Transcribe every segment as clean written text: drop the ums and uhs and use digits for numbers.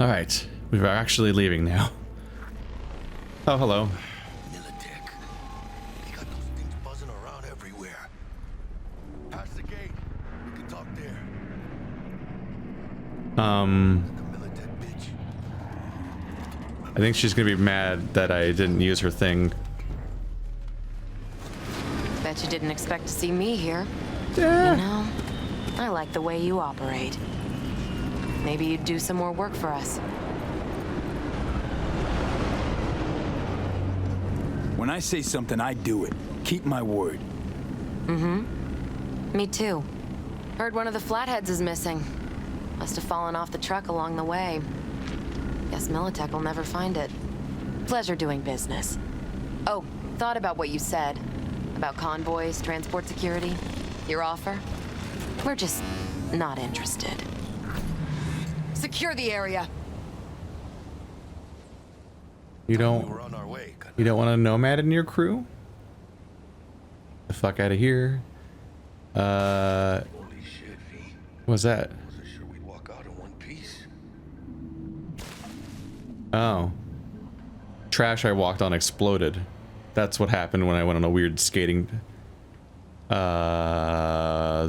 All right, we're actually leaving now. Oh, hello. Militech. They got those things buzzing around everywhere. Past the gate. We can talk there. The Militech bitch. I think she's gonna be mad that I didn't use her thing. Bet you didn't expect to see me here. Yeah. You know, I like the way you operate. Maybe you'd do some more work for us. When I say something, I do it. Keep my word. Me too. Heard one of the flatheads is missing. Must have fallen off the truck along the way. Guess Militech will never find it. Pleasure doing business. Oh, thought about what you said. About convoys, transport security. Your offer? We're just not interested. Secure the area. You don't. We're on our way. You don't want a nomad in your crew? The fuck out of here. Holy shit, V. What's that? Wasn't sure we'd walk out in one piece. Oh. Trash I walked on exploded. That's what happened when I went on a weird skating. There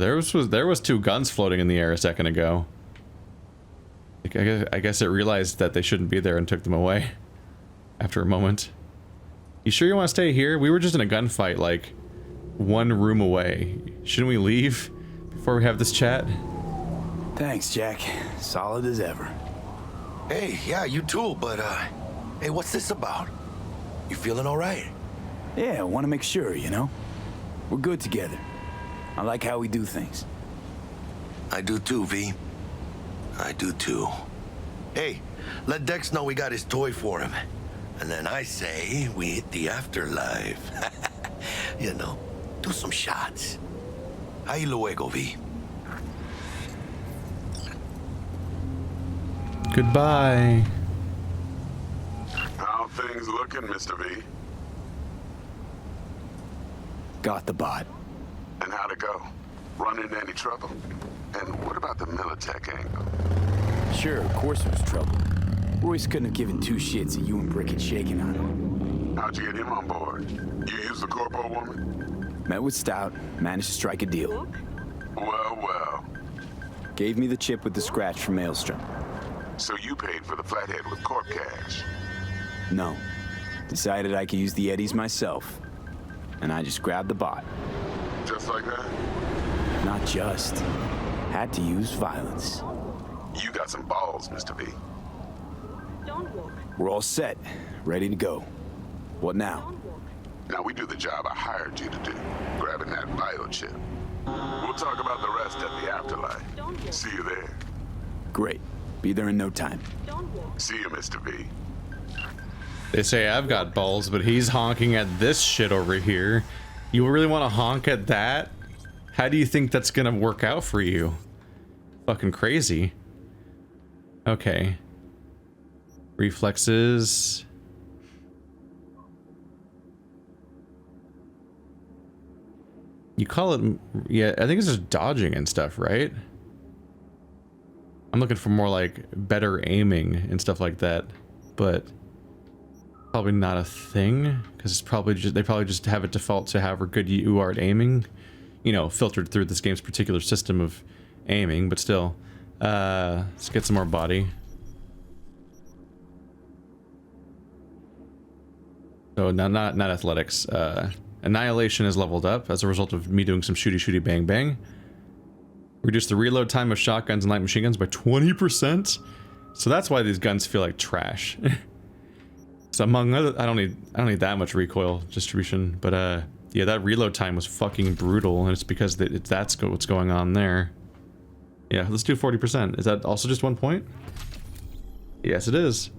was two guns floating in the air a second ago. I guess it realized that they shouldn't be there and took them away after a moment. You sure you want to stay here? We were just in a gunfight like one room away. Shouldn't we leave before we have this chat? Thanks, Jack. Solid as ever. Hey, yeah, you too, but hey, what's this about? You feeling all right? Yeah, I want to make sure, you know? We're good together. I like how we do things. I do too, V. I do too. Hey, let Dex know we got his toy for him. And then I say we hit the afterlife. You know, do some shots. Ahí luego, V. Goodbye. How things looking, Mr. V? Got the bot. And how'd it go? Run into any trouble? And what about the Militech angle? Sure, of course it was trouble. Royce couldn't have given two shits that you and Brick had shaken on him. How'd you get him on board? You used the Corpo woman? Met with Stout, managed to strike a deal. Well, well. Gave me the chip with the scratch from Maelstrom. So you paid for the flathead with Corp cash? No. Decided I could use the Eddies myself. And I just grabbed the bot. Just like that? Not just. Had to use violence. You got some balls, Mr. V. We're all set. Ready to go. What now? Now we do the job I hired you to do, grabbing that biochip. We'll talk about the rest at the afterlife. See you there. Great. Be there in no time. See you, Mr. V. They say I've got balls, but he's honking at this shit over here. You really want to honk at that? How do you think that's gonna work out for you? Fucking crazy. Okay. Reflexes. You call it, yeah, I think it's just dodging and stuff, right? I'm looking for more like better aiming and stuff like that, but probably not a thing because it's probably just, they probably just have it default to however good you are at aiming, you know, filtered through this game's particular system of aiming, but still. Let's get some more body. So not athletics. Annihilation is leveled up as a result of me doing some shooty bang bang. Reduce the reload time of shotguns and light machine guns by 20%. So that's why these guns feel like trash. So among other, I don't need that much recoil distribution, but yeah, that reload time was fucking brutal, and it's because that's what's going on there. Yeah, let's do 40%. Is that also just 1 point? Yes, it is.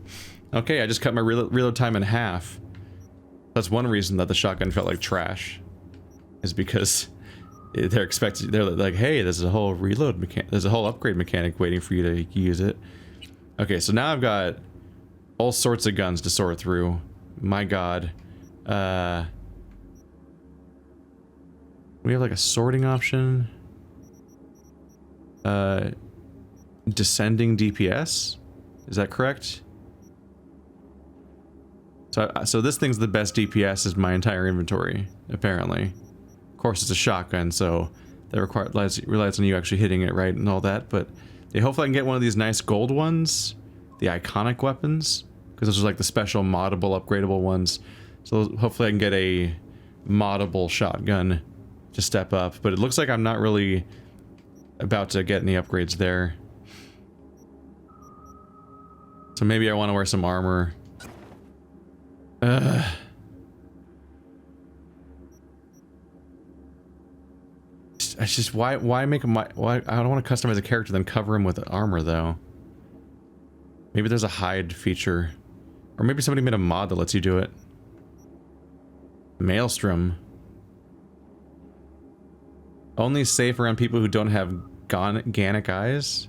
Okay, I just cut my reload time in half. That's one reason that the shotgun felt like trash, is because they're like, hey, there's a whole there's a whole upgrade mechanic waiting for you to use it. Okay, so now I've got all sorts of guns to sort through. My god. We have like a sorting option. Descending DPS? Is that correct? So this thing's the best DPS is my entire inventory, apparently. Of course, it's a shotgun, so that relies on you actually hitting it right and all that, but yeah, hopefully I can get one of these nice gold ones, the iconic weapons, because those are like the special moddable, upgradable ones. So hopefully I can get a moddable shotgun to step up, but it looks like I'm not really about to get any upgrades there. So maybe I want to wear some armor. I just why make him why I don't want to customize a character then cover him with armor though. Maybe there's a hide feature, or maybe somebody made a mod that lets you do it. Maelstrom. Only safe around people who don't have Ganic eyes.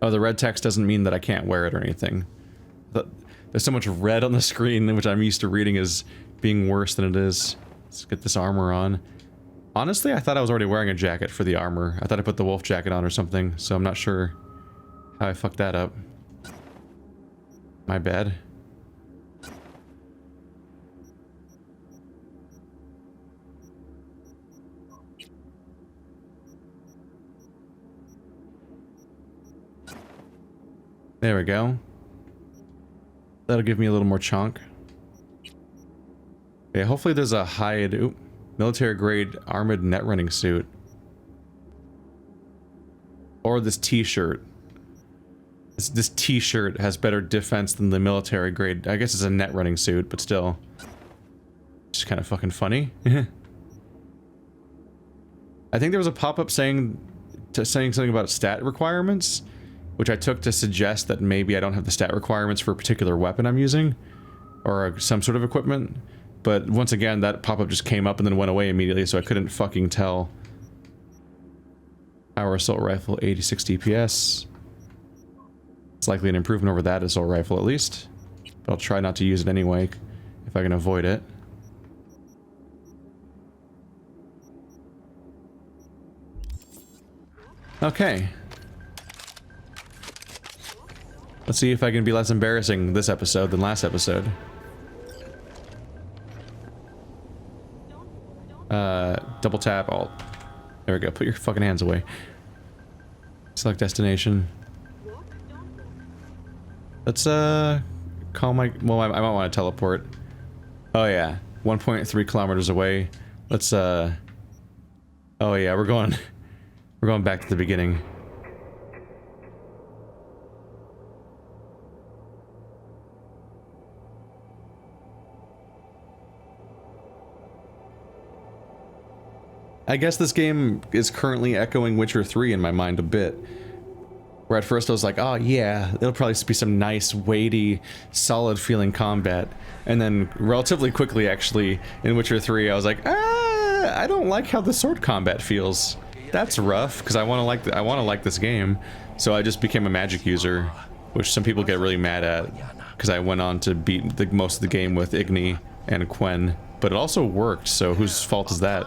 Oh, the red text doesn't mean that I can't wear it or anything. There's so much red on the screen, which I'm used to reading as being worse than it is. Let's get this armor on. Honestly, I thought I was already wearing a jacket for the armor. I thought I put the wolf jacket on or something, so I'm not sure how I fucked that up. My bad. There we go. That'll give me a little more chunk. Yeah, hopefully there's a hide. Ooh, military grade armored net running suit. Or this t-shirt. This t-shirt has better defense than the military grade. I guess it's a net running suit, but still. It's kind of fucking funny. I think there was a pop-up saying something about stat requirements, which I took to suggest that maybe I don't have the stat requirements for a particular weapon I'm using, or some sort of equipment. But once again, that pop-up just came up and then went away immediately, so I couldn't fucking tell. Our assault rifle, 86 DPS. It's likely an improvement over that assault rifle at least. But I'll try not to use it anyway, if I can avoid it. Okay. Let's see if I can be less embarrassing this episode than last episode. Double tap, alt. There we go, put your fucking hands away. Select destination. Let's, call my... Well, I might want to teleport. Oh yeah, 1.3 kilometers away. Let's, Oh yeah, we're going back to the beginning. I guess this game is currently echoing Witcher 3 in my mind a bit. Where at first I was like, oh yeah, it'll probably be some nice, weighty, solid feeling combat. And then relatively quickly actually, in Witcher 3 I was like, I don't like how the sword combat feels. That's rough, because I want to like this game. So I just became a magic user, which some people get really mad at, because I went on to beat most of the game with Igni and Quen. But it also worked, so whose fault is that?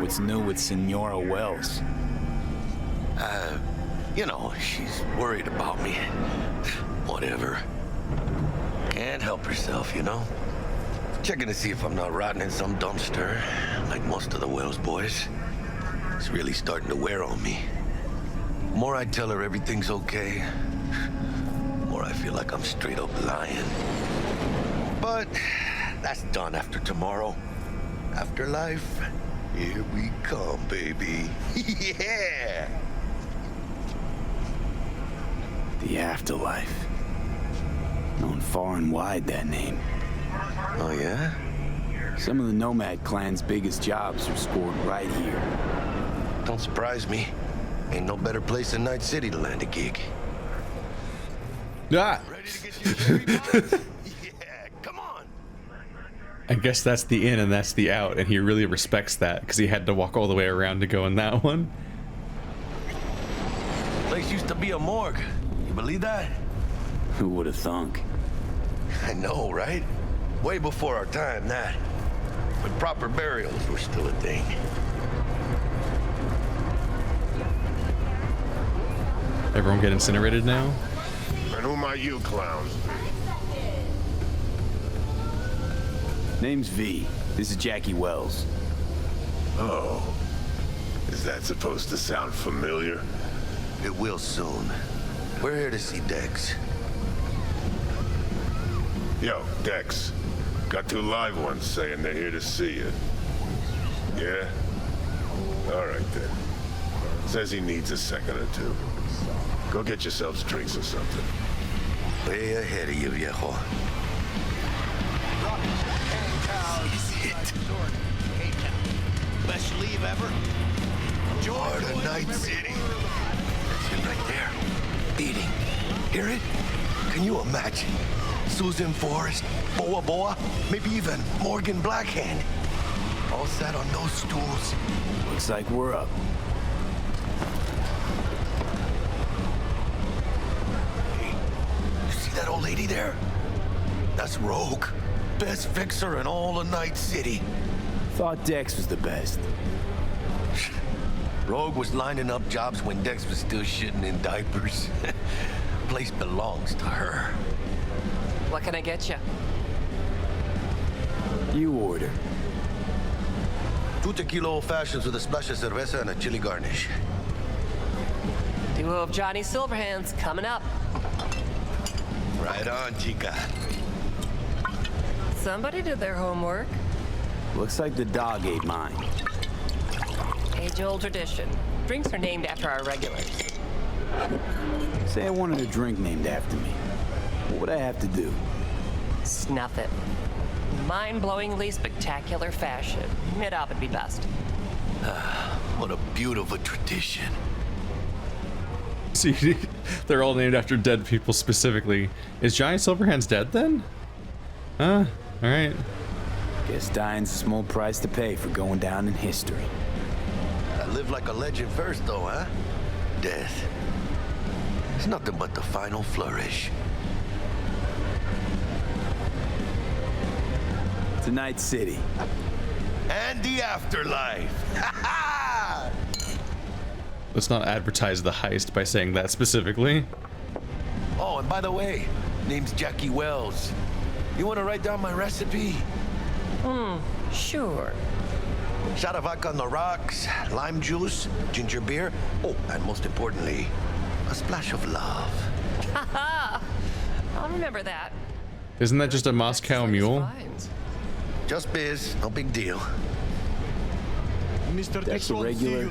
What's new with Senora Wells? You know, she's worried about me. Whatever. Can't help herself, you know? Checking to see if I'm not rotting in some dumpster, like most of the Wells boys. It's really starting to wear on me. The more I tell her everything's okay, the more I feel like I'm straight up lying. But that's done after tomorrow. Afterlife. Here we come, baby. Yeah! The Afterlife. Known far and wide, that name. Oh, yeah? Some of the Nomad clan's biggest jobs are scored right here. Don't surprise me. Ain't no better place than Night City to land a gig. Ah! Ready to get your cherry pies? Yeah, come on! I guess that's the in and that's the out, and he really respects that, because he had to walk all the way around to go in that one. Place used to be a morgue. You believe that? Who would have thunk? I know, right? Way before our time, that. When proper burials were still a thing. Everyone get incinerated now? And who might you clowns be? Name's V. This is Jackie Wells. Oh. Is that supposed to sound familiar? It will soon. We're here to see Dex. Yo, Dex. Got 2 live ones saying they're here to see you. Yeah? All right, then. Says he needs a second or 2. Go get yourselves drinks or something. Way ahead of you, viejo. This is it. Best leave ever. Part of Night City. That's it right there. Eating. Hear it? Can you imagine? Susan Forrest, Boa Boa, maybe even Morgan Blackhand. All sat on those stools. Looks like we're up. Hey, you see that old lady there? That's Rogue. Best fixer in all of Night City. Thought Dex was the best. Rogue was lining up jobs when Dex was still shitting in diapers. Place belongs to her. What can I get you? You order. 2 tequila old fashions with a splash of cerveza and a chili garnish. Duo of Johnny Silverhands coming up. Right on, chica. Somebody did their homework. Looks like the dog ate mine. Age-old tradition. Drinks are named after our regulars. Say I wanted a drink named after me. What would I have to do? Snuff it. Mind-blowingly spectacular fashion. Mid-op would be best. What a beautiful tradition. See, they're all named after dead people specifically. Is Giant Silverhands dead then? Huh? Alright. Guess dying's a small price to pay for going down in history. I live like a legend first, though, huh? Death. It's nothing but the final flourish. To Night City. And the afterlife. Ha ha! Let's not advertise the heist by saying that specifically. Oh, and by the way, name's Jackie Wells. You want to write down my recipe? Sure. Shot of vodka on the rocks, lime juice, ginger beer. Oh, and most importantly, a splash of love. I'll remember that. Isn't that just a Moscow mule? Just biz, no big deal. Mr. Dex a regular.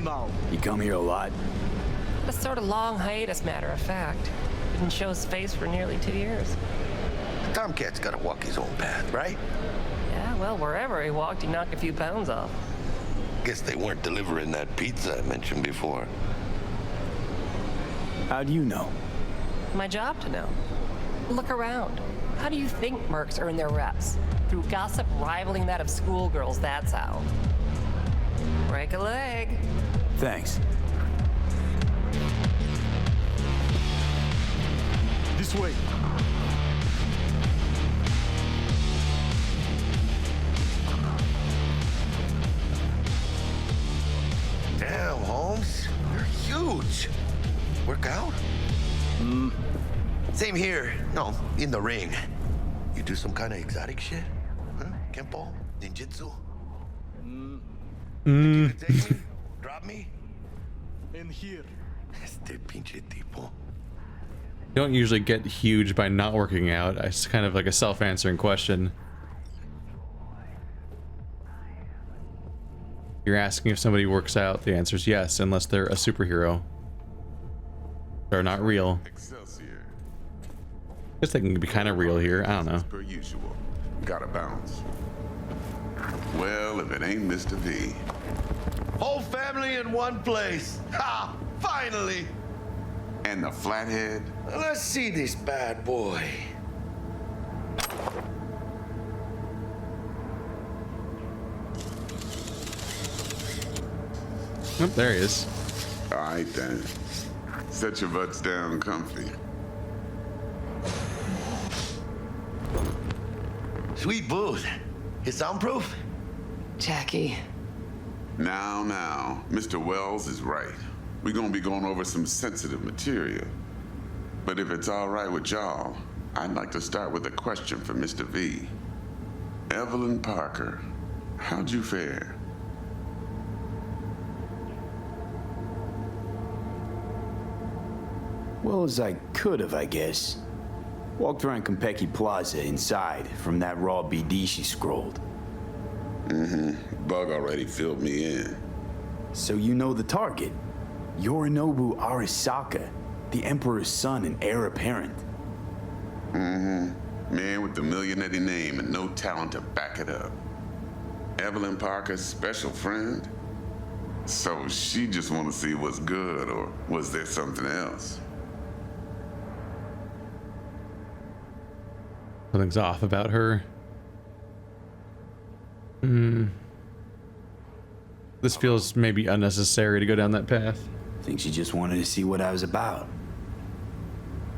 You come here a lot. A sort of long hiatus, matter of fact. Didn't show his face for nearly 2 years. Tomcat's gotta walk his own path, right? Yeah, well, wherever he walked, he knocked a few pounds off. Guess they weren't delivering that pizza I mentioned before. How do you know? My job to know. Look around. How do you think mercs earn their reps? Through gossip rivaling that of schoolgirls, that's how. Break a leg. Thanks. This way. Damn, Holmes. You're huge. Work out? Same here. No, in the ring. You do some kind of exotic shit? Huh? Kempo? Ninjutsu? You could take me? Drop me? In here. Este pinche tipo. You don't usually get huge by not working out. It's kind of like a self-answering question. You're asking if somebody works out, the answer is yes, unless they're a superhero. They're not real. Excelsior. Guess they can be kind of real here. I don't know. Per usual. Gotta bounce. Well, if it ain't Mr. V. Whole family in one place. Ha! Finally! And the flathead. Let's see this bad boy. Oh, there he is. All right, then. Set your butts down comfy. Sweet booth. It's soundproof? Jackie. Now, Mr. Wells is right. We're gonna be going over some sensitive material. But if it's all right with y'all, I'd like to start with a question for Mr. V. Evelyn Parker, how'd you fare? Well as I could have, I guess. Walked around Konpeki Plaza inside from that raw BD she scrolled. Bug already filled me in. So you know the target. Yorinobu Arasaka, the Emperor's son and heir apparent. Man with the millionaire name and no talent to back it up. Evelyn Parker's special friend? So she just want to see what's good, or was there something else? Something's off about her. This feels maybe unnecessary to go down that path. Think she just wanted to see what I was about.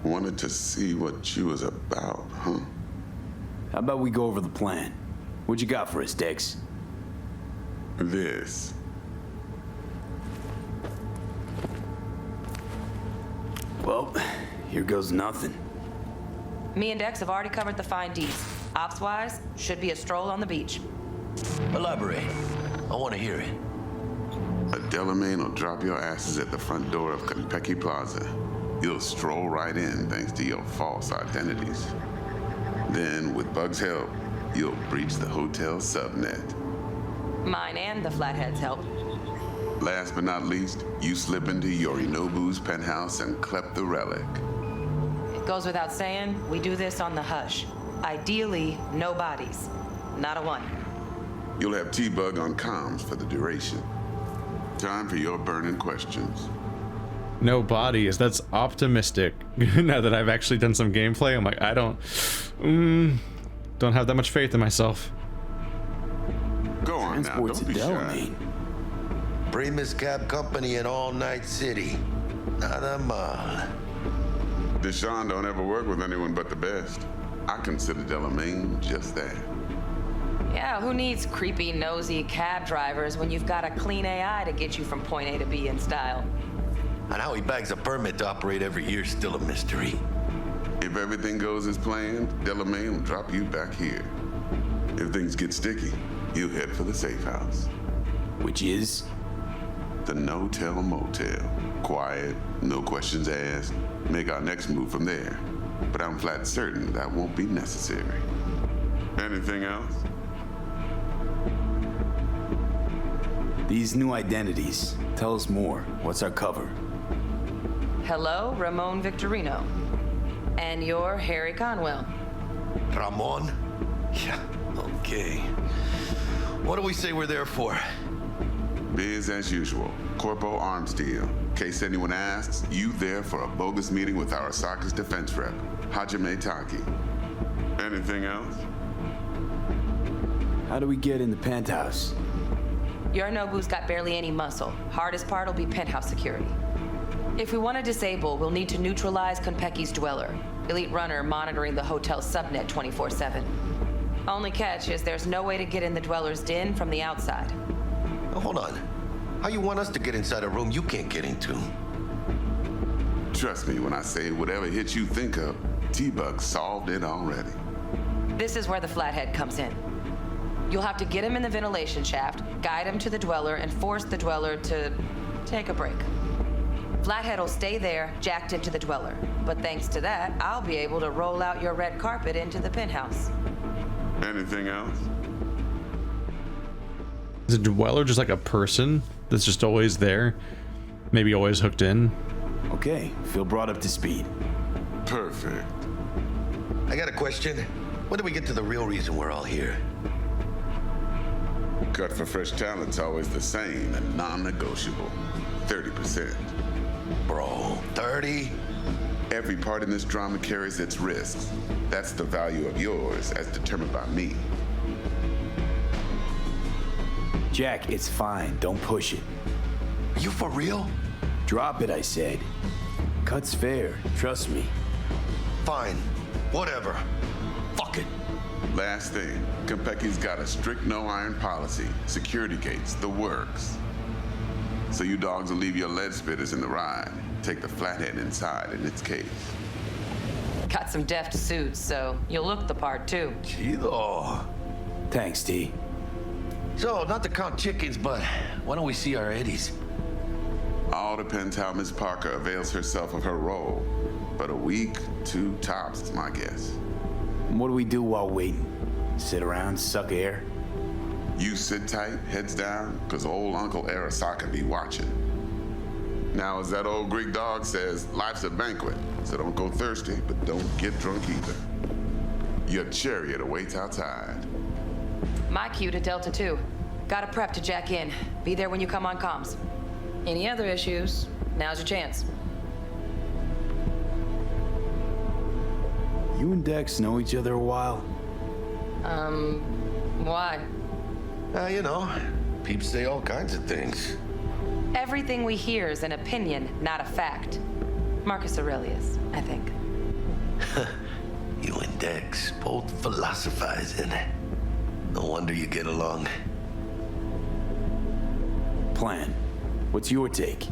Wanted to see what you was about, huh? How about we go over the plan? What you got for us, Dex? This. Well, here goes nothing. Me and Dex have already covered the fine Ds. Ops-wise, should be a stroll on the beach. Elaborate. I want to hear it. A Delamain will drop your asses at the front door of Konpeki Plaza. You'll stroll right in thanks to your false identities. Then, with Bug's help, you'll breach the hotel subnet. Mine and the Flatheads help. Last but not least, you slip into Yorinobu's penthouse and clep the relic. It goes without saying, we do this on the hush. Ideally, no bodies. Not a one. You'll have T-Bug on comms for the duration. Time for your burning questions. No bodies. That's optimistic. Now that I've actually done some gameplay, I'm like, I don't have that much faith in myself. Go on now, Transport don't to be shy. Delamain. Primus Cab Company in All Night City. Nada mal. Deshaun don't ever work with anyone but the best. I consider Delamain just that. Yeah, who needs creepy, nosy cab drivers when you've got a clean AI to get you from point A to B in style? And how he bags a permit to operate every year is still a mystery. If everything goes as planned, Delamain will drop you back here. If things get sticky, you'll head for the safe house. Which is? The no-tell motel. Quiet, no questions asked. Make our next move from there. But I'm flat certain that won't be necessary. Anything else? These new identities. Tell us more. What's our cover? Hello, Ramon Victorino. And you're Harry Conwell. Ramon? Yeah, okay. What do we say we're there for? Biz as usual. Corpo arms deal. In case anyone asks, you there for a bogus meeting with Arasaka's defense rep, Hajime Taki. Anything else? How do we get in the penthouse? Yorinobu's got barely any muscle. Hardest part will be penthouse security. If we want to disable, we'll need to neutralize Konpeki's dweller. Elite runner monitoring the hotel subnet 24/7. Only catch is there's no way to get in the dweller's den from the outside. Now, hold on. How you want us to get inside a room you can't get into? Trust me when I say whatever hit you think of, T-Bug solved it already. This is where the Flathead comes in. You'll have to get him in the ventilation shaft, guide him to the dweller, and force the dweller to take a break. Flathead will stay there, jacked into the dweller. But thanks to that, I'll be able to roll out your red carpet into the penthouse. Anything else? Is a dweller just like a person that's just always there? Maybe always hooked in? Okay, feel brought up to speed. Perfect. I got a question. When do we get to the real reason we're all here? Cut for fresh talent's always the same and non-negotiable. 30%. Bro, 30? Every part in this drama carries its risks. That's the value of yours as determined by me. Jack, it's fine. Don't push it. Are you for real? Drop it, I said. Cut's fair. Trust me. Fine. Whatever. Fuck it. Last thing, Konpeki's got a strict no-iron policy. Security gates, the works. So you dogs will leave your lead spitters in the ride. Take the flathead inside in its case. Got some deft suits, so you'll look the part too. Chido. Thanks, T. So, not to count chickens, but why don't we see our Eddies? All depends how Miss Parker avails herself of her role. But a week, 2 tops is my guess. What do we do while waiting? Sit around, suck air? You sit tight, heads down, cause old Uncle Arasaka be watching. Now, as that old Greek dog says, life's a banquet, so don't go thirsty, but don't get drunk either. Your chariot awaits outside. My cue to Delta 2. Gotta prep to jack in. Be there when you come on comms. Any other issues, now's your chance. You and Dex know each other a while? Why? You know, peeps say all kinds of things. Everything we hear is an opinion, not a fact. Marcus Aurelius, I think. You and Dex both philosophizing. No wonder you get along. Plan. What's your take?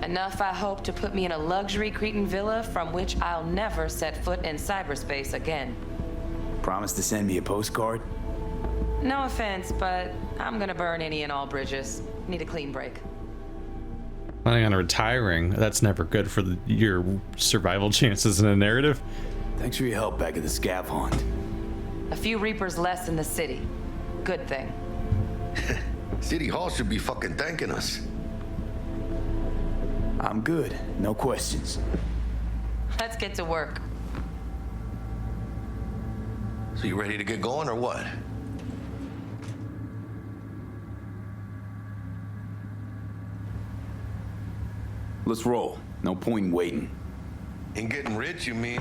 Enough, I hope, to put me in a luxury Cretan villa from which I'll never set foot in cyberspace again. Promise to send me a postcard? No offense, but I'm gonna burn any and all bridges. Need a clean break. Planning on retiring. That's never good for your survival chances in a narrative. Thanks for your help back at the scav hunt. A few Reapers less in the city. Good thing. City Hall should be fucking thanking us. I'm good. No questions. Let's get to work. So you ready to get going or what? Let's roll. No point in waiting. In getting rich, you mean?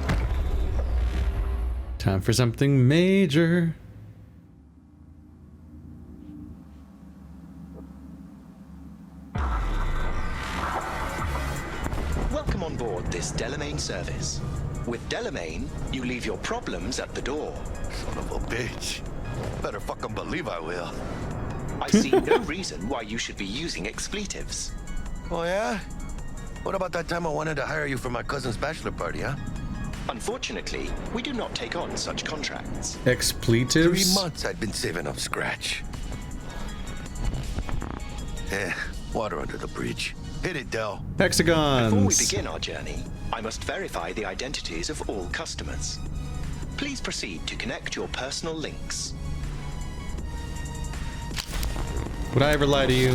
Time for something major. Welcome on board this Delamain service. With Delamain, you leave your problems at the door. Son of a bitch. Better fucking believe I will. I see no reason why you should be using expletives. Oh yeah? What about that time I wanted to hire you for my cousin's bachelor party, huh? Unfortunately, we do not take on such contracts. Expletives? 3 months I'd been saving up scratch. Water under the bridge. Hit it, Del. Hexagons. Before we begin our journey, I must verify the identities of all customers. Please proceed to connect your personal links. Would I ever lie to you?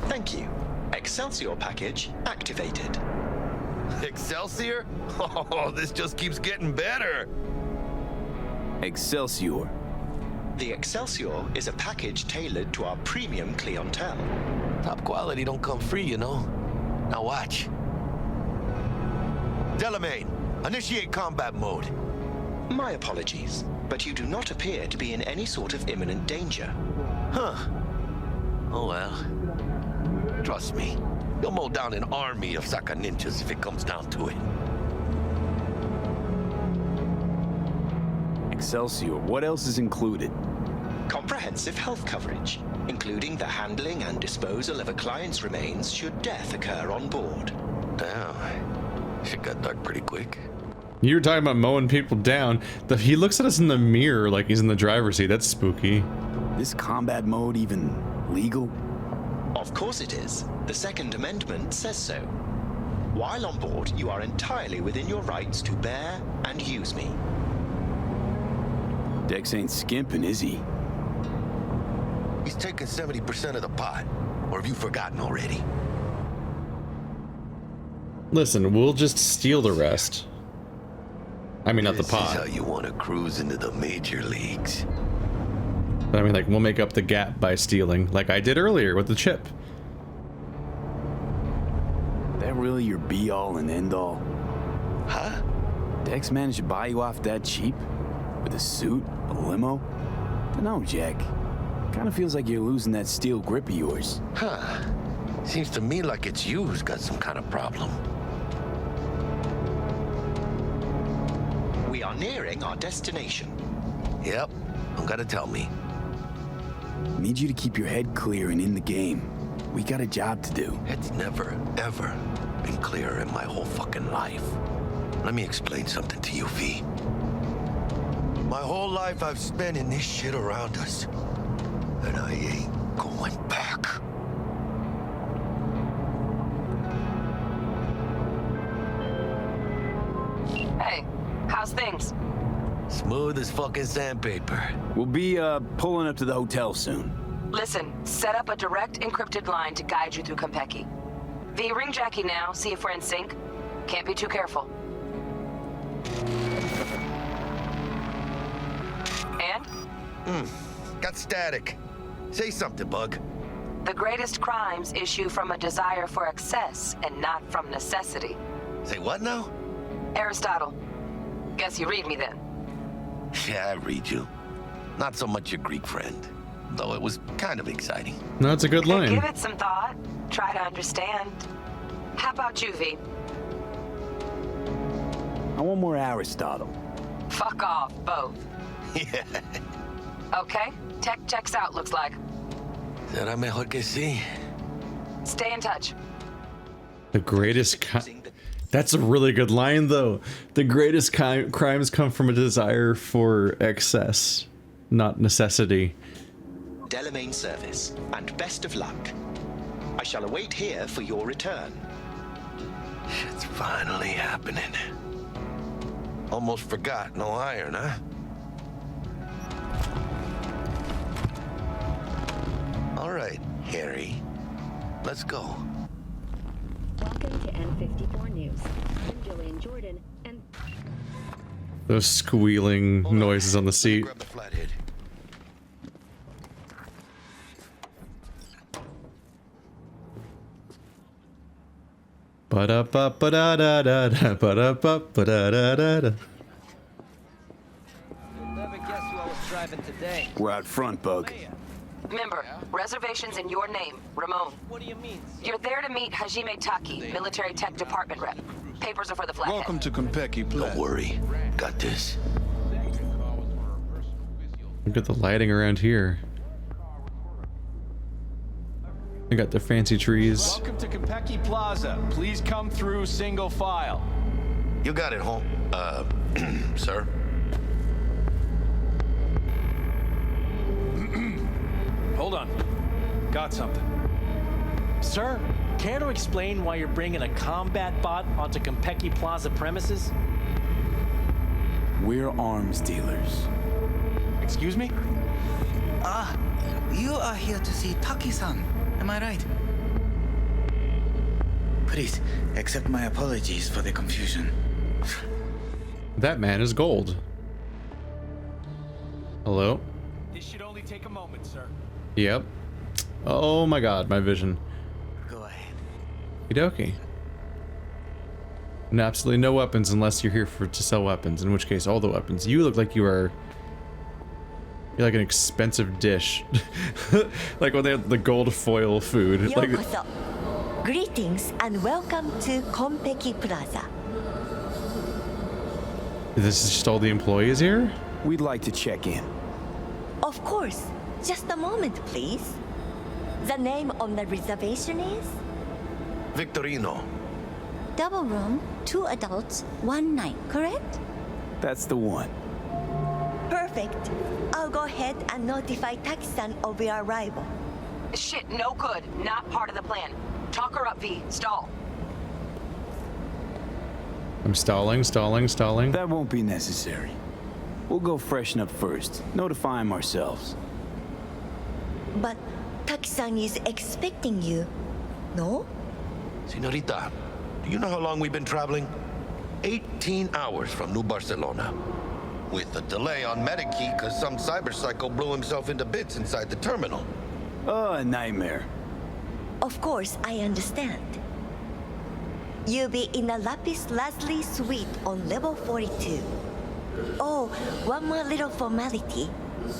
Thank you. Excelsior package activated. Excelsior? Oh, this just keeps getting better. Excelsior. The Excelsior is a package tailored to our premium clientele. Top quality don't come free, you know. Now watch. Delamain, initiate combat mode. My apologies, but you do not appear to be in any sort of imminent danger. Huh. Oh well. Trust me, you'll mow down an army of Saka ninjas if it comes down to it. Excelsior, what else is included? Comprehensive health coverage, including the handling and disposal of a client's remains should death occur on board. Damn, shit got dark pretty quick. You were talking about mowing people down. He looks at us in the mirror like he's in the driver's seat. That's spooky. This combat mode even legal? Of course it is. The Second Amendment says so. While on board, you are entirely within your rights to bear and use me. Dex ain't skimping, is he? He's taking 70% of the pot. Or have you forgotten already? Listen, we'll just steal the rest. I mean, not the This is pot. how you want to cruise into the major leagues. But I mean, like, we'll make up the gap by stealing, like I did earlier with the chip. That really your be-all and end-all? Huh? Dex managed to buy you off that cheap? With a suit? A limo? Dunno, Jack. Kinda feels like you're losing that steel grip of yours. Huh. Seems to me like it's you who's got some kind of problem. nearing our destination. Yep, don't gotta tell me. Need you to keep your head clear and in the game. We got a job to do. It's never, ever been clearer in my whole fucking life. Let me explain something to you, V. My whole life I've spent in this shit around us. And I ain't going back. Hey, how's things? Smooth as fucking sandpaper. We'll be, pulling up to the hotel soon. Listen, set up a direct encrypted line to guide you through Konpeki. V, ring Jackie now, see if we're in sync. Can't be too careful. And? Got static. Say something, Bug. The greatest crimes issue from a desire for excess and not from necessity. Say what now? Aristotle. Guess you read me then. Yeah, I read you. Not so much your Greek friend, though it was kind of exciting. No, that's a good line. Give it some thought. Try to understand. How about you, V? I want more Aristotle. Fuck off, both. Yeah. Okay, tech checks out, looks like. Será mejor que sí. Stay in touch. The greatest That's a really good line, though. The greatest crimes come from a desire for excess, not necessity. Delamain service, and best of luck. I shall await here for your return. Shit's finally happening. Almost forgot, no iron, huh? All right, Harry. Let's go. Welcome to N54 News. I'm Julian Jordan, and Those squealing noises on the seat. Grab the flathead. Ba-da-ba-ba-da-da-da-da, ba-da-ba-ba-da-da-da-da. Never guess who I was driving today. We're out front, Bug. Remember, reservations in your name, Ramon. What do you mean? You're there to meet Hajime Taki, military tech department rep. Papers are for the flathead. Welcome to Konpeki, Plaza. Don't worry. Got this. Look at the lighting around here. I got the fancy trees. Welcome to Konpeki Plaza. Please come through single file. You got it, home. Sir? Hold on. Got something. Sir, care to explain why you're bringing a combat bot onto Konpeki Plaza premises? We're arms dealers. Excuse me? Ah, you are here to see Taki-san. Am I right? Please, accept my apologies for the confusion. That man is gold. Hello? This should only take a moment, sir. Yep. Oh my god, my vision. Go ahead. Okie. And absolutely no weapons unless you're here to sell weapons, in which case all the weapons. You look like you're like an expensive dish. Like when they have the gold foil food. Like, Yokoso. Greetings and welcome to Konpeki Plaza. this is just all the employees here? We'd like to check in. Of course. Just a moment, please. The name on the reservation is? Victorino. Double room, 2 adults, 1 night, correct? That's the one. Perfect. I'll go ahead and notify Taki-san of your arrival. Shit, no good. Not part of the plan. Talk her up, V. Stall. I'm stalling. That won't be necessary. We'll go freshen up first. Notify him ourselves. But Taki-san is expecting you, no? Senorita, do you know how long we've been traveling? 18 hours from New Barcelona. With a delay on Medikey because some cyber psycho blew himself into bits inside the terminal. Oh, a nightmare. Of course, I understand. You'll be in the Lapis Lazuli suite on level 42. Oh, one more little formality.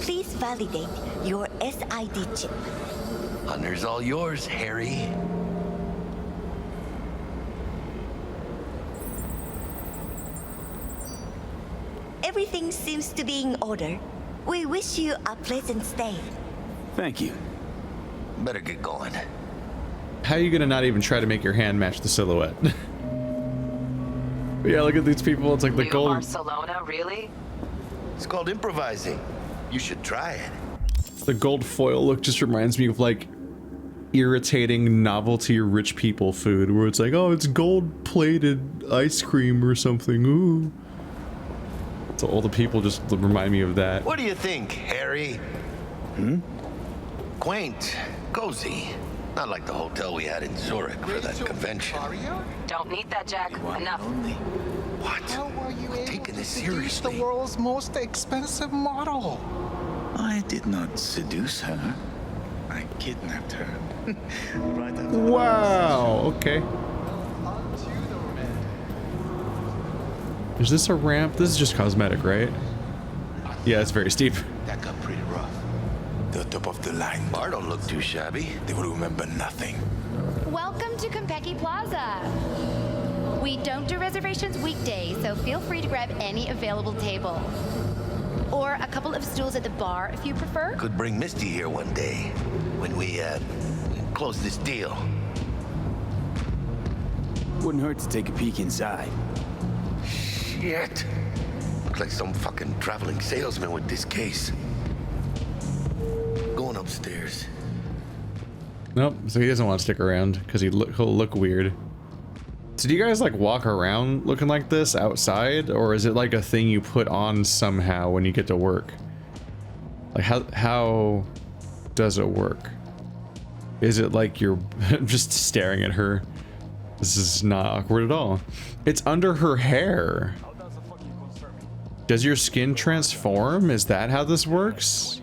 Please validate your SID chip. Honor's all yours, Harry. everything seems to be in order. We wish you a pleasant stay. Thank you. Better get going. How are you gonna not even try to make your hand match the silhouette? But yeah, look at these people. It's like the New gold. Barcelona, really? It's called improvising. You should try it. The gold foil look just reminds me of like irritating novelty rich people food, where it's like, oh, it's gold plated ice cream or something. Ooh. So all the people just remind me of that. What do you think, Harry? Quaint, cozy. Not like the hotel we had in Zurich for that convention. Don't need that, Jack. Enough. What? How were you We're taking able this to seduce seriously. the world's most expensive model? I did not seduce her. I kidnapped her. Right after. Wow, okay. Is this a ramp? This is just cosmetic, right? Yeah, it's very steep. That got pretty rough. The top of the line. Bar don't look too shabby. They will remember nothing. Welcome to Konpeki Plaza. We don't do reservations weekdays, so feel free to grab any available table. Or a couple of stools at the bar if you prefer. Could bring Misty here one day when we close this deal. Wouldn't hurt to take a peek inside. Shit. Looks like some fucking traveling salesman with this case. Going upstairs. Nope, so he doesn't want to stick around because he'll look weird. So do you guys like walk around looking like this outside, or is it like a thing you put on somehow when you get to work? Like how does it work? Is it like you're just staring at her? This is not awkward at all. It's under her hair. Does your skin transform? Is that how this works?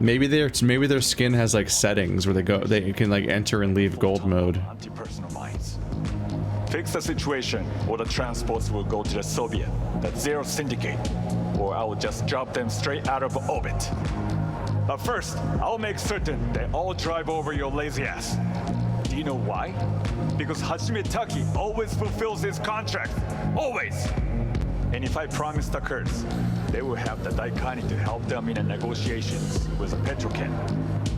Maybe their skin has like settings where they can like enter and leave gold mode. Anti-personal mines. Fix the situation, or the transports will go to the Soviet, the Zero Syndicate, or I will just drop them straight out of orbit. But first, I'll make certain they all drive over your lazy ass. Do you know why? Because Hajime Taki always fulfills his contract. Always! And if I promise the Kurds, they will have the Daikani to help them in the negotiations with the Petrochem.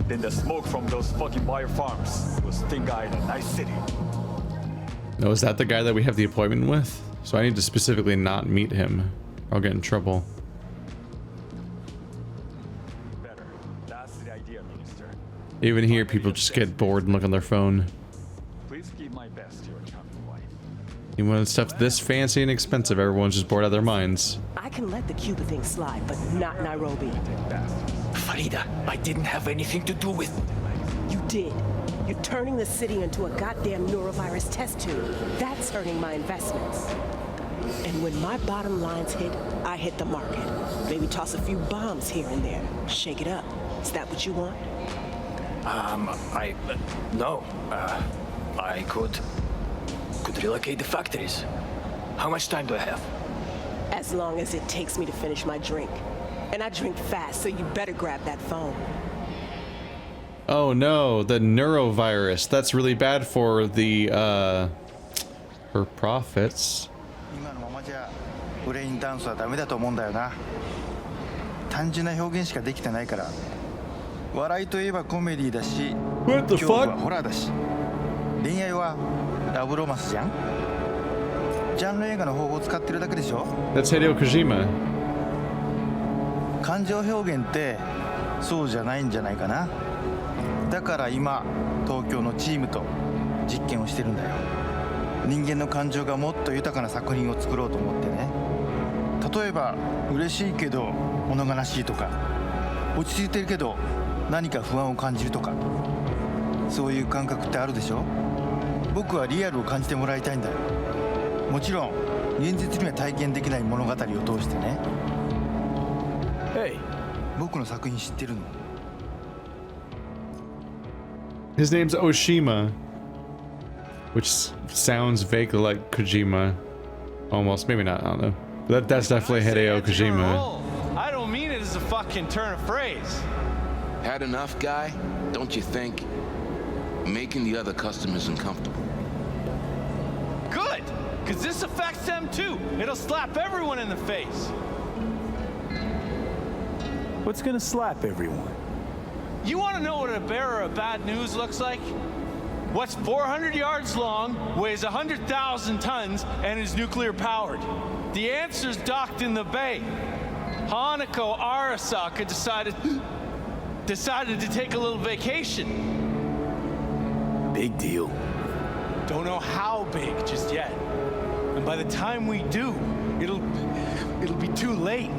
Then the smoke from those fucking bio farms will stink eye in a nice city. No, is that the guy that we have the appointment with? So I need to specifically not meet him, or I'll get in trouble. Better. That's the idea, Minister. Even here, people just get bored and look on their phone. Please give my best to your charming wife. Even when stuff's this fancy and expensive, everyone's just bored out of their minds. I can let the Cuba thing slide, but not Nairobi. Farida, I didn't have anything to do with... You did. You're turning the city into a goddamn neurovirus test tube. That's hurting my investments. And when my bottom lines hit, I hit the market. Maybe toss a few bombs here and there. Shake it up. Is that what you want? No. I could relocate the factories. How much time do I have? As long as it takes me to finish my drink. And I drink fast, so you better grab that phone. Oh no, the neurovirus. That's really bad for the, her profits. 今のままじゃブレインダンスはダメだと思うんだよな。単純な表現しかできてないから。笑いといえばコメディだし、恐怖はホラーだし、恋愛はラブロマンスじゃん。ジャンル映画の方法を使ってるだけでしょ。That's Hideo Kojima. 感情表現ってそうじゃないんじゃないかな。だから今東京のチームと実験をしてるんだよ。人間の感情がもっと豊かな作品を作ろうと思ってね。例えば嬉しいけど物悲しいとか、落ち着いてるけど何か不安を感じるとか、そういう感覚ってあるでしょ。僕はリアルを感じてもらいたいんだよ。もちろん現実には体験できない物語を通してね。僕の作品知ってるの？ His name's Oshima, which sounds vaguely like Kojima. Almost, maybe not, I don't know. But that's definitely Hideo Kojima. I don't mean it as a fucking turn of phrase. Had enough, guy? Don't you think? Making the other customers uncomfortable. Good, because this affects them too. It'll slap everyone in the face. What's gonna slap everyone? You want to know what a bearer of bad news looks like? What's 400 yards long, weighs 100,000 tons, and is nuclear powered? The answer's docked in the bay. Hanako Arasaka decided to take a little vacation. Big deal. Don't know how big just yet. And by the time we do, it'll be too late.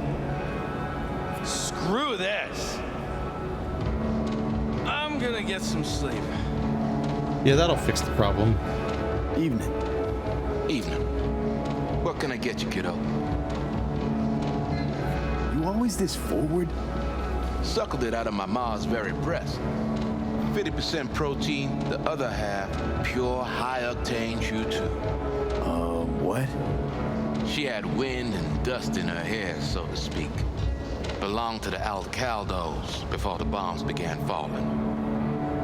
Screw this. I'm gonna get some sleep. Yeah, that'll fix the problem. Evening. Evening. What can I get you, kiddo? You always this forward? Suckled it out of my ma's very breast. 50% protein, the other half pure high-octane Q2. What? She had wind and dust in her hair, so to speak. Belonged to the Alcaldos before the bombs began falling.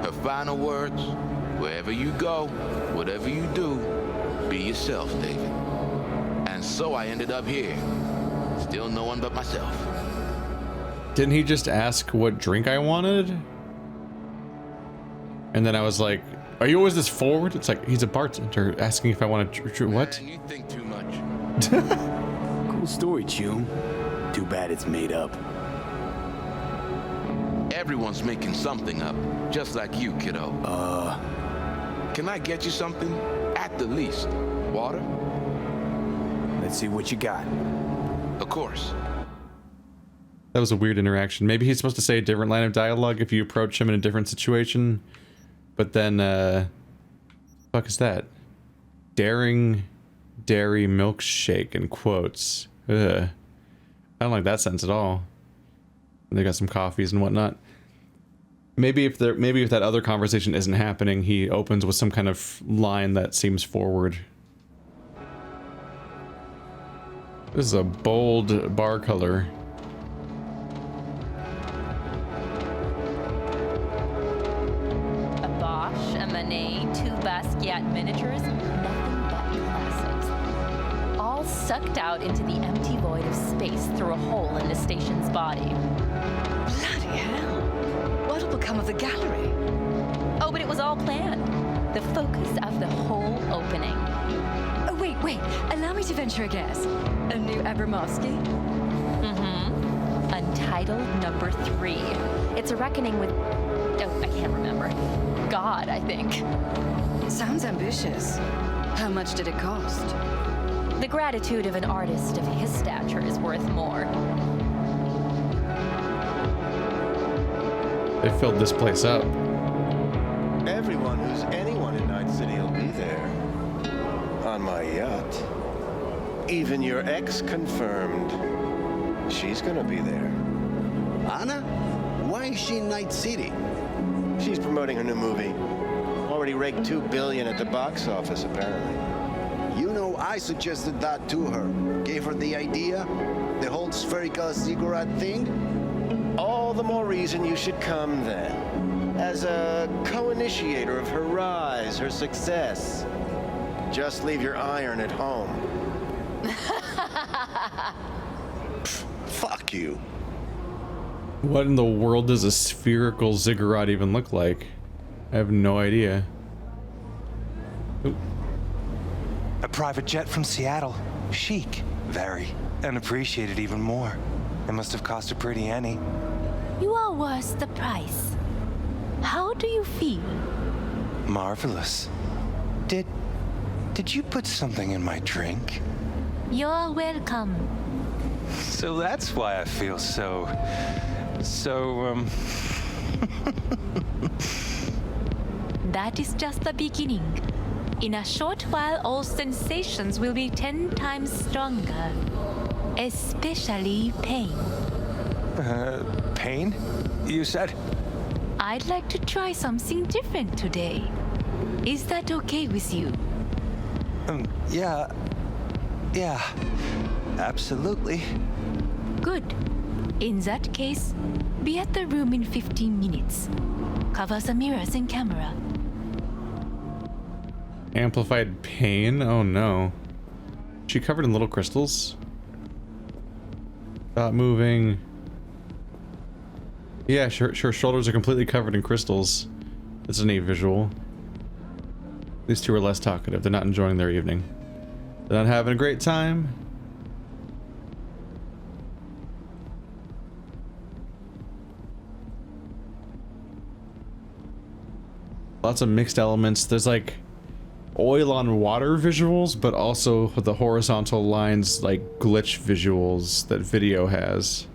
Her final words, wherever you go, whatever you do, be yourself, David. And so I ended up here, still no one but myself. Didn't he just ask what drink I wanted? And then I was like, are you always this forward? It's like, he's a bartender asking if I want to what? Man, you think too much. Cool story, Chew. Too bad it's made up. Everyone's making something up, just like you, kiddo. Can I get you something? At the least. Water? Let's see what you got. Of course. That was a weird interaction. Maybe he's supposed to say a different line of dialogue if you approach him in a different situation. But then, fuck is that? Daring dairy milkshake in quotes. Ugh. I don't like that sentence at all. They got some coffees and whatnot. Maybe if that other conversation isn't happening, he opens with some kind of line that seems forward. This is a bold bar color. A Bosch, a Manet, 2 Basquiat miniatures, nothing but classics. All sucked out into the empty void of space through a hole in the station's body. Bloody hell. What'll become of the gallery? Oh, but it was all planned. The focus of the whole opening. Oh, wait. Allow me to venture a guess. A new Abramovsky? Mm-hmm. Untitled number 3. It's a reckoning with... oh, I can't remember. God, I think. Sounds ambitious. How much did it cost? The gratitude of an artist of his stature is worth more. They filled this place up. Everyone who's anyone in Night City will be there. On my yacht. Even your ex confirmed. She's gonna be there. Anna? Why is she in Night City? She's promoting her new movie. Already raked $2 billion at the box office, apparently. You know, I suggested that to her. Gave her the idea. The whole spherical cigarette thing. All the more reason you should come then. As a co-initiator of her rise, her success. Just leave your iron at home. Fuck you. What in the world does a spherical ziggurat even look like? I have no idea. Ooh. A private jet from Seattle. Chic. Very. And appreciated even more. It must have cost a pretty penny. You are worth the price. How do you feel? Marvelous. Did you put something in my drink? You're welcome. So that's why I feel so That is just the beginning. In a short while, all sensations will be 10 times stronger. Especially pain. Pain? You said? I'd like to try something different today. Is that okay with you? Yeah, absolutely. Good. In that case, be at the room in 15 minutes. Cover the mirrors and camera. Amplified pain? Oh no. She covered in little crystals? Stop moving. Yeah, sure. Shoulders are completely covered in crystals. That's a neat visual. These two are less talkative. They're not enjoying their evening. They're not having a great time. Lots of mixed elements. There's like oil on water visuals, but also the horizontal lines like glitch visuals that video has.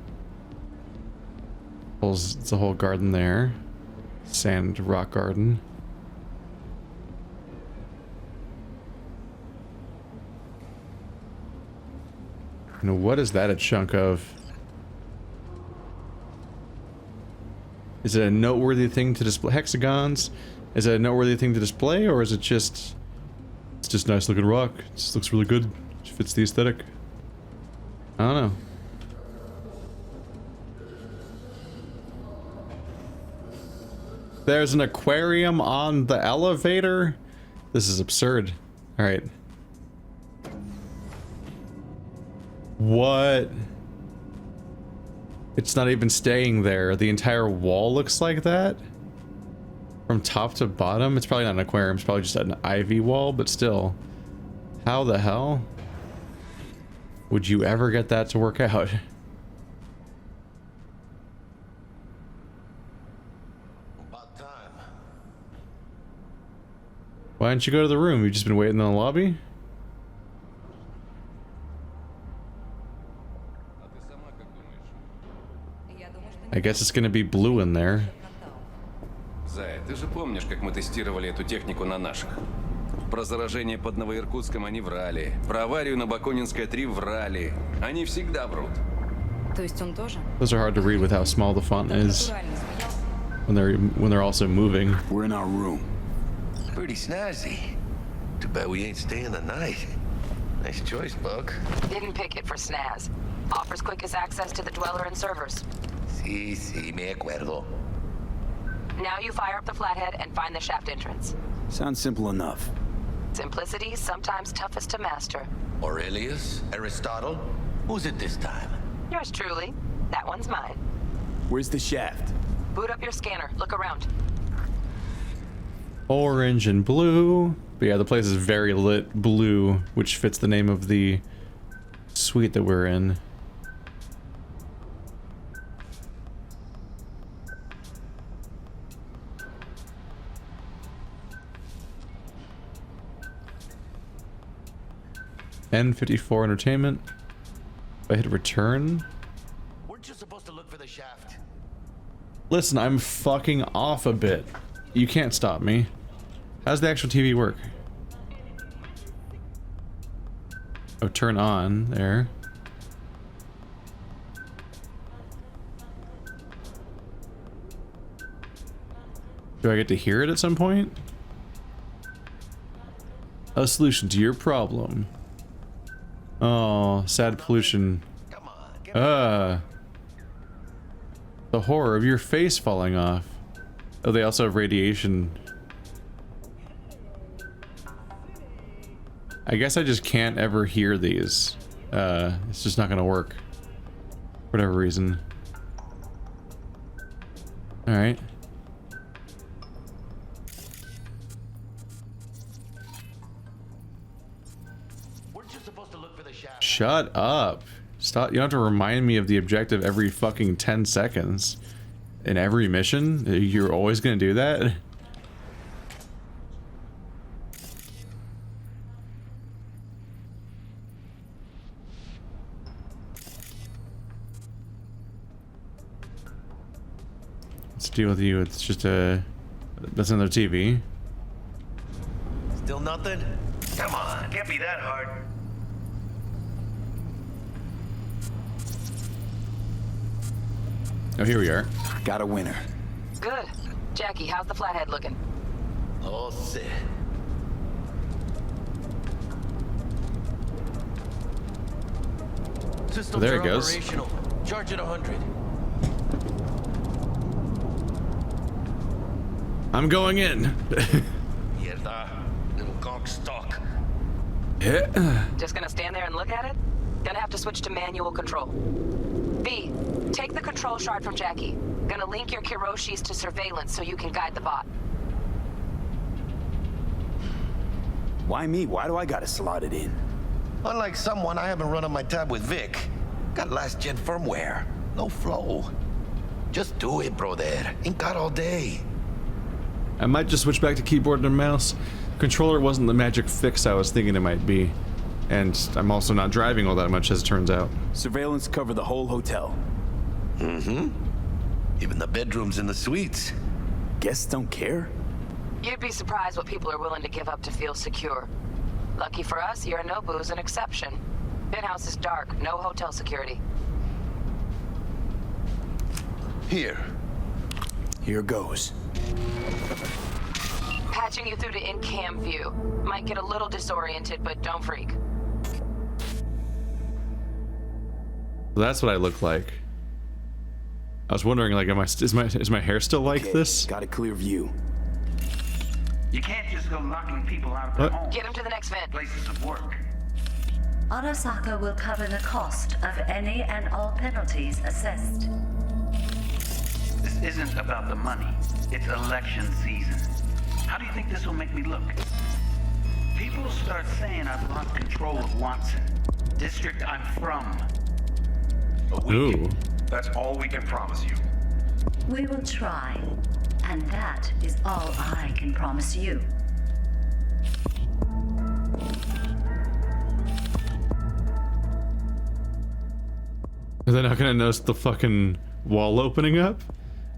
It's a whole garden there. Sand rock garden. And what is that a chunk of? Is it a noteworthy thing to display? Hexagons? Is it a noteworthy thing to display, or is it just... It's just nice looking rock. It just looks really good. It fits the aesthetic. I don't know. There's an aquarium on the elevator? This is absurd. Alright. What? It's not even staying there. The entire wall looks like that? From top to bottom? It's probably not an aquarium. It's probably just an ivy wall, but still. How the hell would you ever get that to work out? Why didn't you go to the room? You've just been waiting in the lobby? I guess it's gonna be blue in there. Зая, ты же помнишь, как мы тестировали эту технику на наших? Про заражение под Новоиркутском они врали. Про аварию на Бакунинской 3 врали. Они всегда врут. То есть он тоже? Those are hard to read with how small the font is when they're also moving. We're in our room. Pretty snazzy. Too bad we ain't staying the night. Nice choice, Buck. Didn't pick it for snaz. Offers quickest access to the dweller and servers. Sí, me acuerdo. Now you fire up the flathead and find the shaft entrance. Sounds simple enough. Simplicity, sometimes toughest to master. Aurelius? Aristotle? Who's it this time? Yours truly. That one's mine. Where's the shaft? Boot up your scanner. Look around. Orange and blue. But yeah, the place is very lit blue, which fits the name of the suite that we're in. N54 entertainment. If I hit return. Weren't you supposed to look for the shaft? Listen, I'm fucking off a bit. You can't stop me. How's the actual TV work? Oh, turn on there. Do I get to hear it at some point? A solution to your problem. Oh, sad pollution. The horror of your face falling off. Oh, they also have radiation. I guess I just can't ever hear these. It's just not gonna work. For whatever reason. Alright. Shut up. Stop. You don't have to remind me of the objective every fucking 10 seconds. In every mission? You're always gonna do that? Let's deal with you. It's just a... That's another TV. Still nothing? Come on, can't be that hard. Oh, here we are. Got a winner. Good. Jackie, how's the flathead looking? All set. Systems There are it goes. operational. Charge it 100. I'm going in. Mierda, little conk stock. Yeah. Just gonna stand there and look at it? Gonna have to switch to manual control. V, take the control control shard from Jackie. Gonna link your Kiroshis to surveillance so you can guide the bot. Why me? Why do I gotta slot it in? Unlike someone, I haven't run on my tab with Vic. Got last gen firmware. No flow. Just do it, brother. Ain't got all day. I might just switch back to keyboard and mouse. Controller wasn't the magic fix I was thinking it might be. And I'm also not driving all that much, as it turns out. Surveillance cover the whole hotel. Mm-hmm. Even the bedrooms and the suites. Guests don't care? You'd be surprised what people are willing to give up to feel secure. Lucky for us, Yorinobu's an exception. Penthouse is dark, no hotel security. Here goes. Patching you through to in-cam view. Might get a little disoriented, but don't freak. That's what I look like. I was wondering, like, is my hair still like this? Got a clear view. You can't just go knocking people out of their homes. Get them to the next vent. Places of work. Arasaka will cover the cost of any and all penalties assessed. This isn't about the money. It's election season. How do you think this will make me look? People start saying I've lost control of Watson, district I'm from. Ooh. That's all we can promise you. We will try, and that is all I can promise you. Are they not gonna notice the fucking wall opening up?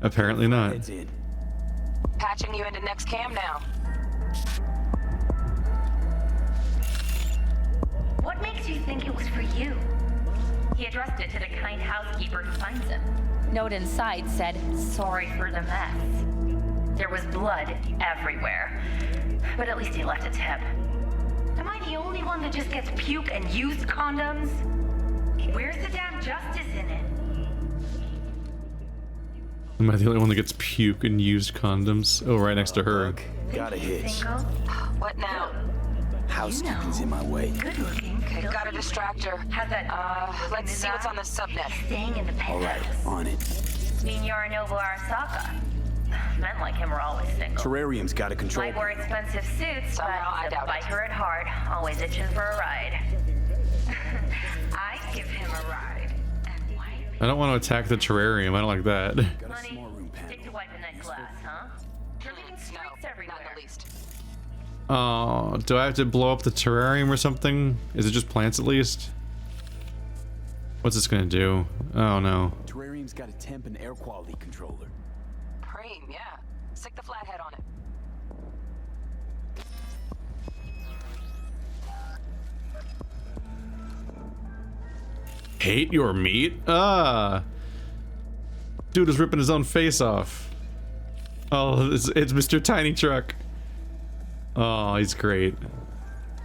Apparently not. Patching you into next cam now. What makes you think it was for you? He addressed it to the kind housekeeper who finds him. Note inside said, "Sorry for the mess." There was blood everywhere. But at least he left a tip. Am I the only one that just gets puke and used condoms? Where's the damn justice in it? Am I the only one that gets puke and used condoms? Oh, right next to her. Got a hitch. What now? Housekeeping's in my way. Good looking. Okay, got a distractor. How's that? Let's see what's on the subnet. Staying in the penthouse. On it. Mean Yorinobu Arasaka. Men like him are always single. Terrarium's got a control. Might wear expensive suits, Somehow I but the doubt it. biker at heart, always itching for a ride. I'd give him a ride. I don't want to attack the terrarium. I don't like that. Money, stick to wiping that glass, huh? You're leaving streaks everywhere. Not the least. Oh, do I have to blow up the terrarium or something? Is it just plants at least? What's this gonna do? Oh no. Terrarium's got a temp and air quality controller. Preem, yeah. Stick the flathead on it. Hate your meat? Ah. Dude is ripping his own face off. Oh, it's Mr. Tiny Truck. Oh, he's great.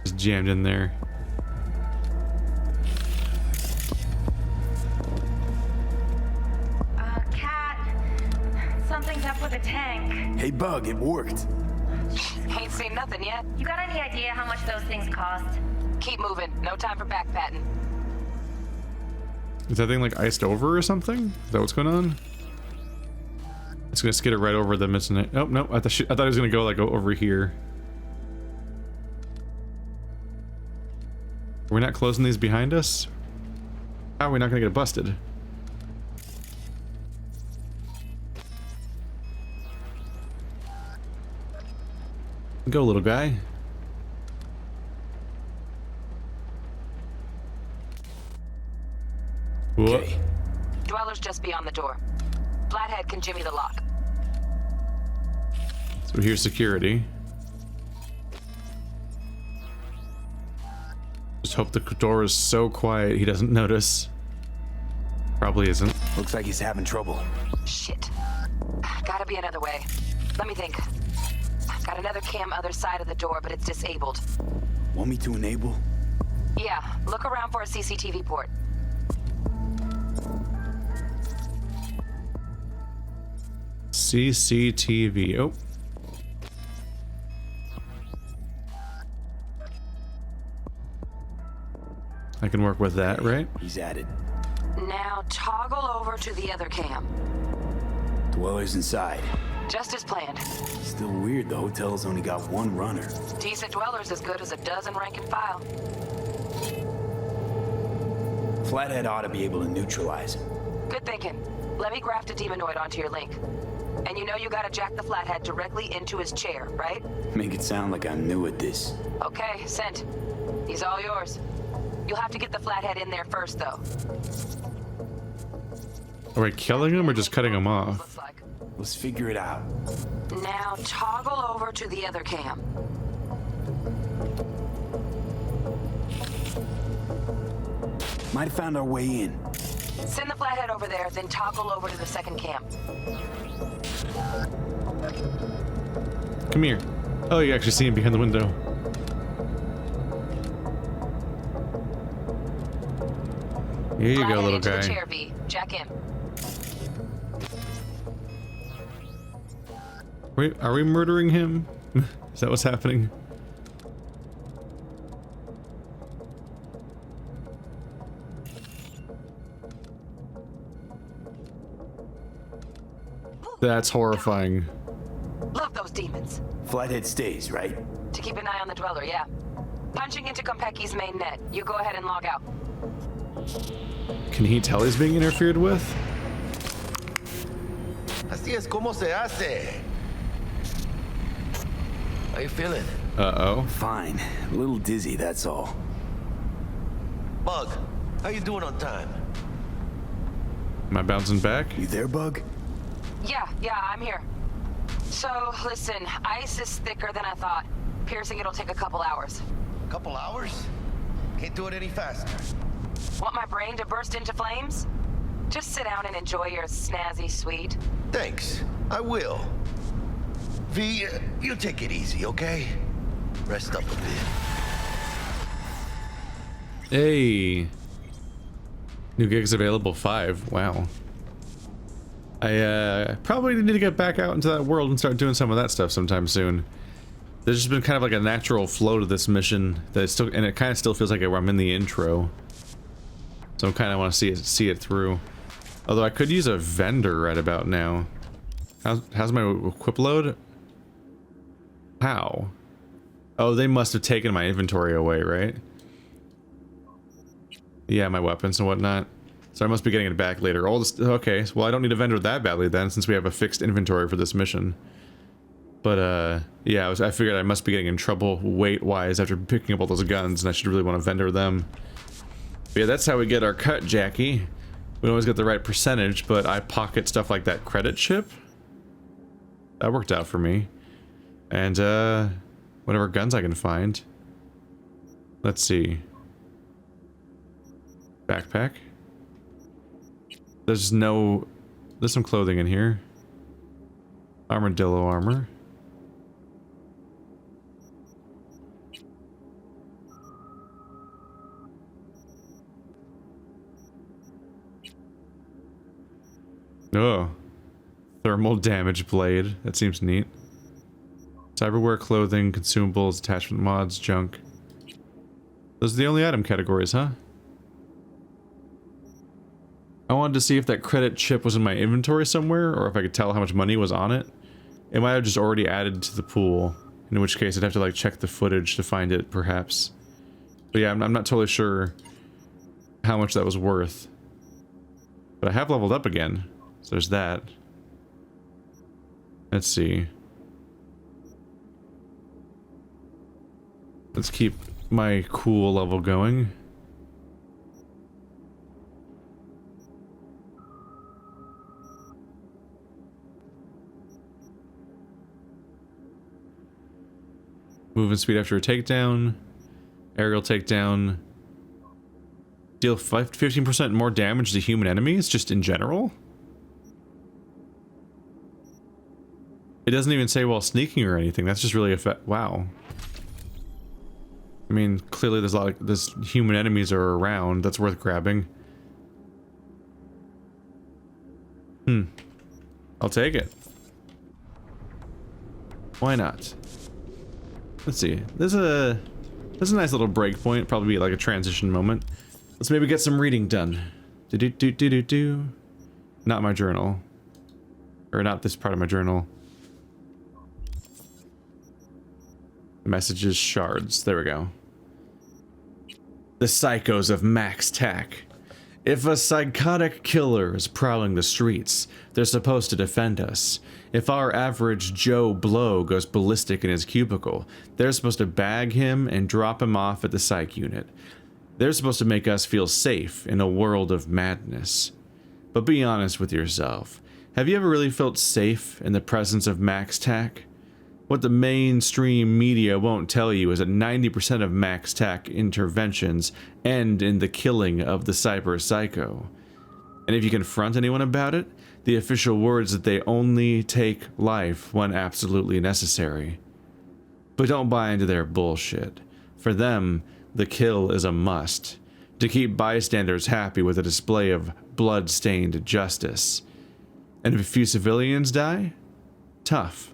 Just jammed in there. Cat. Something's up with the tank. Hey, Bug, it worked. Ain't seen nothing yet. You got any idea how much those things cost? Keep moving. No time for backpatting. Is that thing like iced over or something? Is that what's going on? It's gonna skid it right over the missing. Oh no! I thought it was gonna go like over here. Are we not closing these behind us? How are we not gonna get busted? Go, little guy. Okay. Dweller's just beyond the door. Flathead can jimmy the lock. So here's security. Just hope the door is so quiet he doesn't notice. Probably isn't. Looks like he's having trouble. Shit. Gotta be another way. Let me think. Got another cam other side of the door, but it's disabled. Want me to enable? Yeah, look around for a CCTV port. CCTV. Oh. I can work with that, right? He's at it. Now toggle over to the other cam. Dwellers inside. Just as planned. Still weird the hotel's only got one runner. Decent dwellers as good as a dozen rank and file. Flathead ought to be able to neutralize him. Good thinking. Let me graft a demonoid onto your link. And you know you gotta jack the Flathead directly into his chair, right? Make it sound like I'm new at this. Okay, sent. He's all yours. You'll have to get the Flathead in there first, though. Are we killing him or just cutting him off? Let's figure it out. Now toggle over to the other cam. Might have found our way in. Send the Flathead over there, then toggle over to the second cam. Come here. Oh, you actually see him behind the window. Here you go, little into guy. The chair, V. Jack in. Wait, are we murdering him? Is that what's happening? That's horrifying. Love those demons. Flathead stays, right? To keep an eye on the Dweller, yeah. Punching into Konpeki's main net. You go ahead and log out. Can he tell he's being interfered with? Así es como se hace. How you feeling? Uh-oh. Fine. A little dizzy, that's all. Bug, how you doing on time? Am I bouncing back? You there, Bug? Yeah, I'm here. So, listen, ice is thicker than I thought. Piercing it'll take a couple hours. Couple hours? Can't do it any faster. Want my brain to burst into flames? Just sit down and enjoy your snazzy sweet. Thanks, I will. V, you take it easy, okay? Rest up a bit. Hey. New gigs available 5. Wow. I probably need to get back out into that world and start doing some of that stuff sometime soon. There's just been kind of like a natural flow to this mission that it's still, and it kind of still feels like I'm in the intro. So I kind of want to see it through. Although I could use a vendor right about now. How's my equip load? How? Oh, they must have taken my inventory away, right? Yeah, my weapons and whatnot. So I must be getting it back later. All this, okay, well I don't need a vendor that badly then, since we have a fixed inventory for this mission. But yeah, I figured I must be getting in trouble weight-wise after picking up all those guns, and I should really want to vendor them. But yeah, that's how we get our cut, Jackie. We don't always get the right percentage, but I pocket stuff like that credit chip. That worked out for me. And whatever guns I can find. Let's see. Backpack. There's some clothing in here. Armadillo armor. Oh. Thermal damage blade. That seems neat. Cyberware, clothing, consumables, attachment mods, junk. Those are the only item categories, huh? I wanted to see if that credit chip was in my inventory somewhere, or if I could tell how much money was on it. It might have just already added to the pool, in which case I'd have to like check the footage to find it, perhaps. But yeah, I'm not totally sure how much that was worth. But I have leveled up again, so there's that. Let's see. Let's keep my cool level going. Movement speed after a takedown. Aerial takedown. Deal 15% more damage to human enemies, just in general? It doesn't even say while sneaking or anything. That's just really wow. I mean, clearly there's human enemies are around. That's worth grabbing. I'll take it. Why not? Let's see. There's a nice little break point. Probably be like a transition moment. Let's maybe get some reading done. Do. Not my journal. Or not this part of my journal. Messages, shards. There we go. The psychos of Max Tack. If a psychotic killer is prowling the streets, they're supposed to defend us. If our average Joe Blow goes ballistic in his cubicle, they're supposed to bag him and drop him off at the psych unit. They're supposed to make us feel safe in a world of madness. But be honest with yourself. Have you ever really felt safe in the presence of Max Tack? What the mainstream media won't tell you is that 90% of Max Tack interventions end in the killing of the cyber psycho. And if you confront anyone about it, the official word is that they only take life when absolutely necessary. But don't buy into their bullshit. For them, the kill is a must, to keep bystanders happy with a display of blood-stained justice. And if a few civilians die? Tough.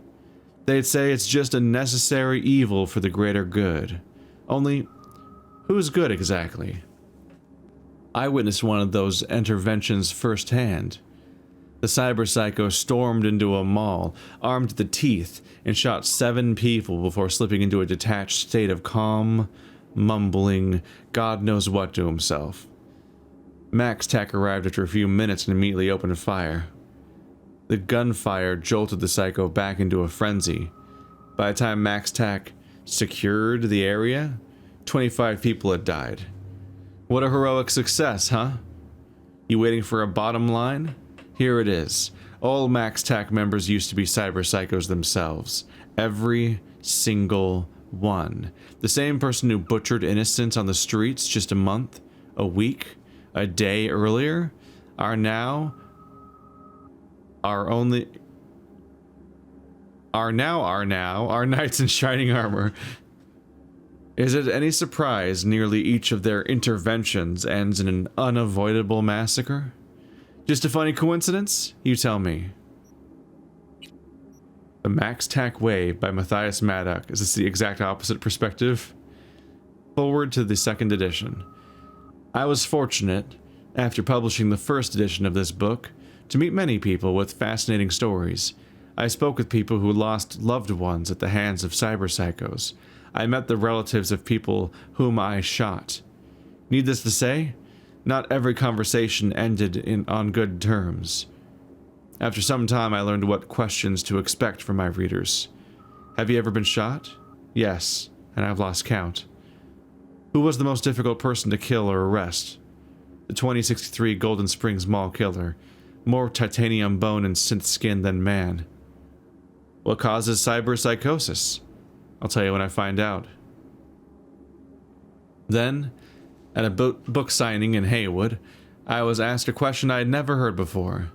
They'd say it's just a necessary evil for the greater good. Only, who's good exactly? I witnessed one of those interventions firsthand. The cyber psycho stormed into a mall, armed to the teeth, and shot 7 people before slipping into a detached state of calm, mumbling God knows what to himself. Max Tack arrived after a few minutes and immediately opened fire. The gunfire jolted the psycho back into a frenzy. By the time Max Tack secured the area, 25 people had died. What a heroic success, huh? You waiting for a bottom line? Here it is. All Max Tack members used to be cyber psychos themselves. Every single one. The same person who butchered innocents on the streets just a month, a week, a day earlier, are now our knights in shining armor. Is it any surprise nearly each of their interventions ends in an unavoidable massacre? Just a funny coincidence? You tell me. The Max Tack Way by Matthias Maddock. Is this the exact opposite perspective? Forward to the 2nd edition. I was fortunate, after publishing the 1st edition of this book, to meet many people with fascinating stories. I spoke with people who lost loved ones at the hands of cyber psychos. I met the relatives of people whom I shot. Needless to say, not every conversation ended on good terms. After some time, I learned what questions to expect from my readers. Have you ever been shot? Yes, and I've lost count. Who was the most difficult person to kill or arrest? The 2063 Golden Springs Mall killer. More titanium bone and synth skin than man. What causes cyber psychosis? I'll tell you when I find out. Then, at a book signing in Haywood, I was asked a question I had never heard before.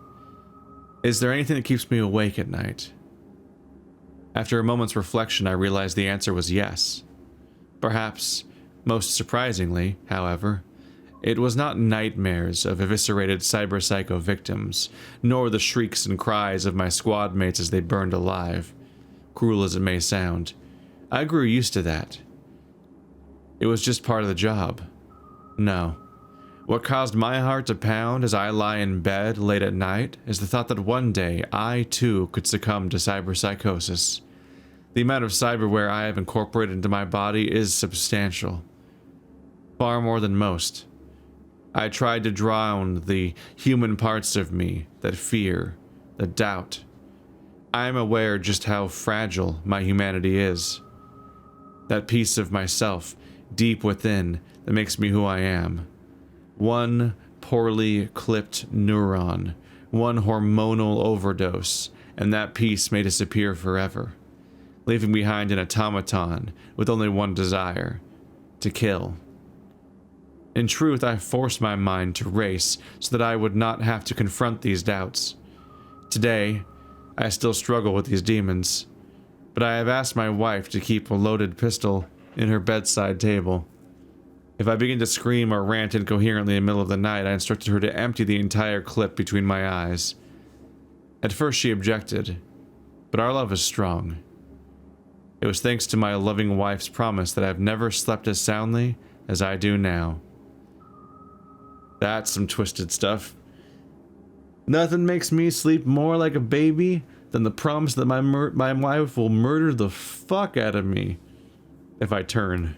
Is there anything that keeps me awake at night? After a moment's reflection, I realized the answer was yes. Perhaps, most surprisingly, however, it was not nightmares of eviscerated cyber psycho victims, nor the shrieks and cries of my squad mates as they burned alive. Cruel as it may sound, I grew used to that. It was just part of the job. No. What caused my heart to pound as I lie in bed late at night is the thought that one day I too could succumb to cyber psychosis. The amount of cyberware I have incorporated into my body is substantial. Far more than most. I tried to drown the human parts of me, that fear, the doubt. I am aware just how fragile my humanity is. That piece of myself, deep within, that makes me who I am. One poorly clipped neuron, one hormonal overdose, and that piece may disappear forever, leaving behind an automaton with only one desire, to kill. In truth, I forced my mind to race so that I would not have to confront these doubts. Today, I still struggle with these demons, but I have asked my wife to keep a loaded pistol in her bedside table. If I begin to scream or rant incoherently in the middle of the night, I instructed her to empty the entire clip between my eyes. At first she objected, but our love is strong. It was thanks to my loving wife's promise that I have never slept as soundly as I do now. That's some twisted stuff. Nothing makes me sleep more like a baby than the promise that my wife will murder the fuck out of me if I turn.